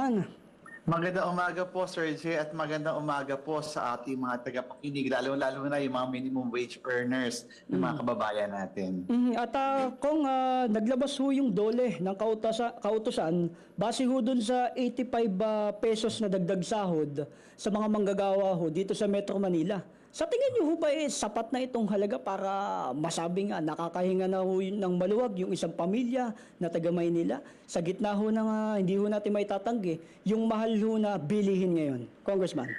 Congressman. Magandang umaga po, Sir Jay, at magandang umaga po sa ating mga tagapakinig, lalo-lalo na yung mga minimum wage earners ng mga kababayan natin. At kung naglabas ho yung DOLE ng kautusan, base ho dun sa 85 pesos na dagdag sahod sa mga manggagawa ho dito sa Metro Manila. Sa tingin niyo ho ba sapat na itong halaga para masabing nakakahinga na ho ng maluwag yung isang pamilya na taga Maynila? Sa gitna ho ng hindi ho natin may tatanggi yung mahal ho na bilihin ngayon, Congressman.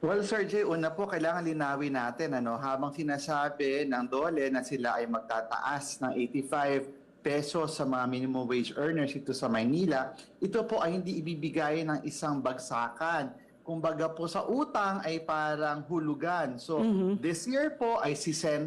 Well, Sir Jay, una po, kailangan linawin natin, habang sinasabi ng DOLE na sila ay magtataas ng 85 pesos sa mga minimum wage earners ito sa Maynila, ito po ay hindi ibibigay ng isang bagsakan. Kumbaga po sa utang ay parang hulugan. So, this year po ay 60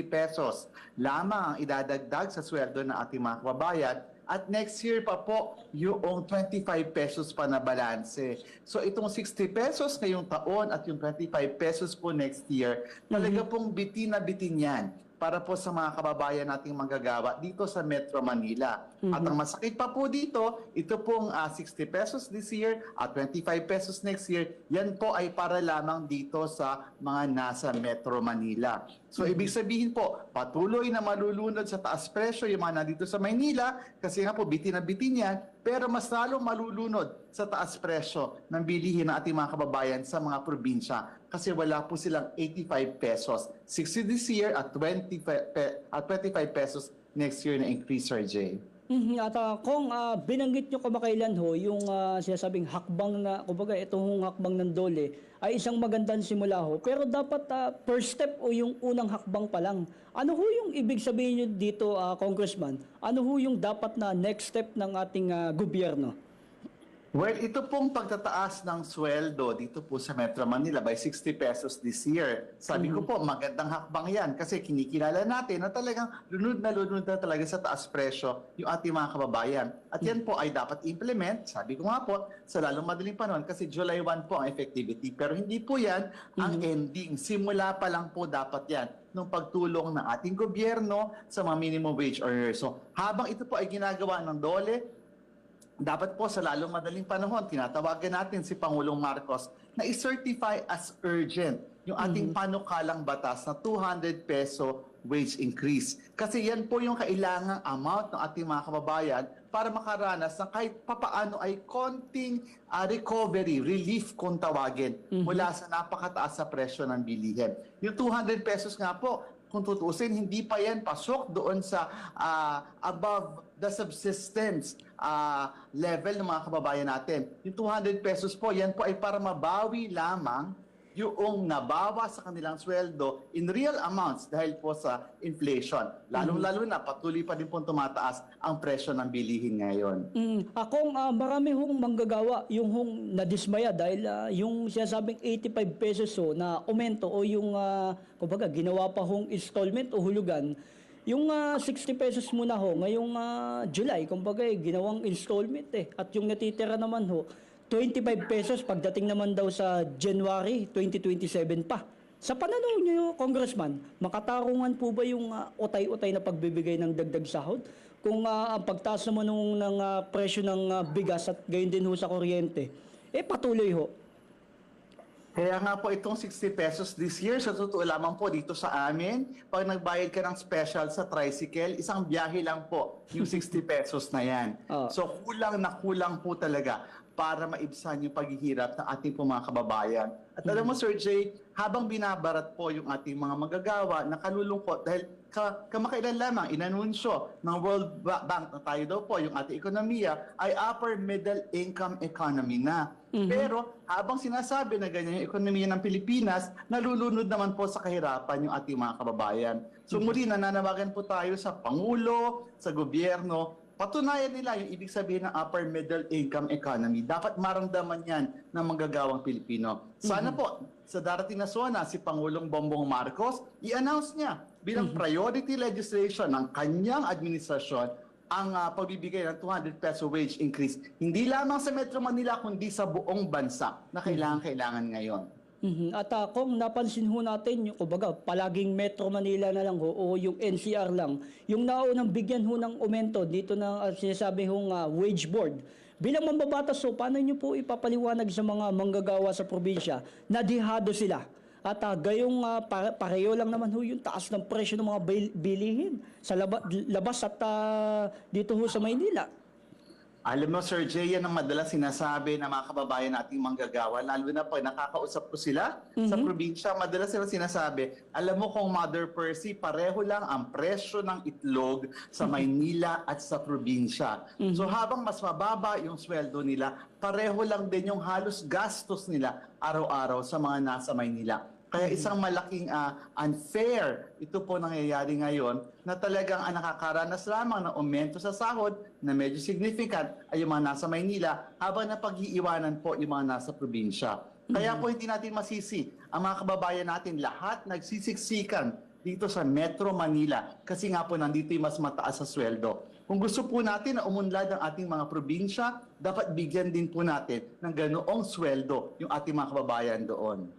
pesos lamang ang idadagdag sa sweldo ng ating mga kababayan. At next year pa po, yung 25 pesos pa na balanse. So itong 60 pesos ngayong taon at yung 25 pesos po next year, talaga pong bitin na bitin yan para po sa mga kababayan nating manggagawa dito sa Metro Manila. At ang masakit pa po dito, ito pong 60 pesos this year at 25 pesos next year, yan po ay para lamang dito sa mga nasa Metro Manila. So ibig sabihin po, patuloy na malulunod sa taas presyo yung mga nandito sa Maynila kasi nga po bitin na bitin yan, pero mas lalong malulunod sa taas presyo ng bilihin ng ating mga kababayan sa mga probinsya kasi wala po silang 85 pesos. 60 this year at 25 pesos next year na increase, Sir Jay. At kung binanggit nyo kamakailan ho, yung sinasabing hakbang na, kumbaga itong hakbang ng DOLE ay isang magandang simula ho. Pero dapat first step o yung unang hakbang pa lang. Ano ho yung ibig sabihin nyo dito, Congressman? Ano ho yung dapat na next step ng ating gobyerno? Well, ito pong pagtataas ng sweldo dito po sa Metro Manila by 60 pesos this year. Sabi ko po, magandang hakbang yan kasi kinikilala natin na talagang lunod na talaga sa taas presyo yung ating mga kababayan. At yan po ay dapat implement, sabi ko nga po, sa lalong madaling panahon kasi July 1 po ang effectivity. Pero hindi po yan ang ending. Simula pa lang po dapat yan ng pagtulong ng ating gobyerno sa mga minimum wage earners. So, habang ito po ay ginagawa ng DOLE, dapat po sa lalong madaling panahon, tinatawagan natin si Pangulong Marcos na i-certify as urgent yung ating panukalang batas na 200 peso wage increase. Kasi yan po yung kailangang amount ng ating mga kababayan para makaranas ng kahit papaano ay konting recovery, relief kung tawagin, mula sa napakataas sa presyo ng bilihin. Yung 200 pesos nga po, kung tutusin, hindi pa yan pasok doon sa above the subsistence level ng mga kababayan natin. Yung 200 pesos po, yan po ay para mabawi lamang yung nabawa sa kanilang sweldo in real amounts dahil po sa inflation. Lalong-lalo na patuloy pa din po tumataas ang presyo ng bilihin ngayon. Akong marami hong manggagawa yung hong nadismaya dahil yung sinasabing 85 pesos ho, na aumento o yung kumbaga ginawa pa hong installment o hulugan. Yung 60 pesos muna ho, ngayong July, kumbaga ginawang installment At yung natitira naman ho, 25 pesos pagdating naman daw sa January 2027 pa. Sa pananaw niyo, Congressman, makatarungan po ba yung utay-utay na pagbibigay ng dagdag sahod? Kung ang pagtaas naman ng presyo ng bigas at gayon din ho sa kuryente, patuloy ho. Kaya nga po itong 60 pesos this year, sa totoo lamang po dito sa amin, pag nagbayad ka ng special sa tricycle, isang biyahe lang po yung 60 pesos na yan. So kulang na kulang po talaga para maibsan yung paghihirap ng ating po mga kababayan. At alam mo, Sir Jay, habang binabarat po yung ating mga magagawa, nakalulungkot dahil kamakailan lamang inanunsyo ng World Bank na tayo daw po, yung ating ekonomiya ay upper middle income economy na. Pero habang sinasabi na ganyan yung ekonomiya ng Pilipinas, nalulunod naman po sa kahirapan yung ating mga kababayan. So muli nananawagan po tayo sa Pangulo, sa gobyerno, patunayan nila yung ibig sabihin ng upper middle income economy. Dapat maramdaman yan ng manggagawang Pilipino. Sana po, sa darating na SONA, si Pangulong Bongbong Marcos, i-announce niya bilang priority legislation ng kanyang administrasyon ang pagbibigay ng 200 peso wage increase. Hindi lamang sa Metro Manila, kundi sa buong bansa na kailangan ngayon. At kung napansin ho natin, yung, kumbaga, palaging Metro Manila na lang ho, o yung NCR lang, yung naunang bigyan ho ng aumento dito ng sinasabi hong wage board, Bilang mambabatas, so paano nyo po ipapaliwanag sa mga manggagawa sa probinsya na dihado sila? At gayong pareho lang naman ho yung taas ng presyo ng mga bilihin sa labas at dito ho sa Maynila. Alam mo, Sir Jay, yan ang madalas sinasabi ng mga kababayan nating manggagawa, lalo na pag nakakausap ko sila sa probinsya, madalas sila sinasabi, alam mo kung Mother Percy, pareho lang ang presyo ng itlog sa Maynila at sa probinsya. So habang mas mababa yung sweldo nila, pareho lang din yung halos gastos nila araw-araw sa mga nasa Maynila. Kaya isang malaking unfair ito po nangyayari ngayon na talagang ang nakakaranas lamang ng aumento sa sahod na medyo significant ay yung mga nasa Maynila habang napag-iiwanan po yung mga nasa probinsya. Kaya po hindi natin masisi ang mga kababayan natin lahat nagsisiksikan dito sa Metro Manila kasi nga po nandito yung mas mataas sa sweldo. Kung gusto po natin na umunlad ang ating mga probinsya, dapat bigyan din po natin ng ganoong sweldo yung ating mga kababayan doon.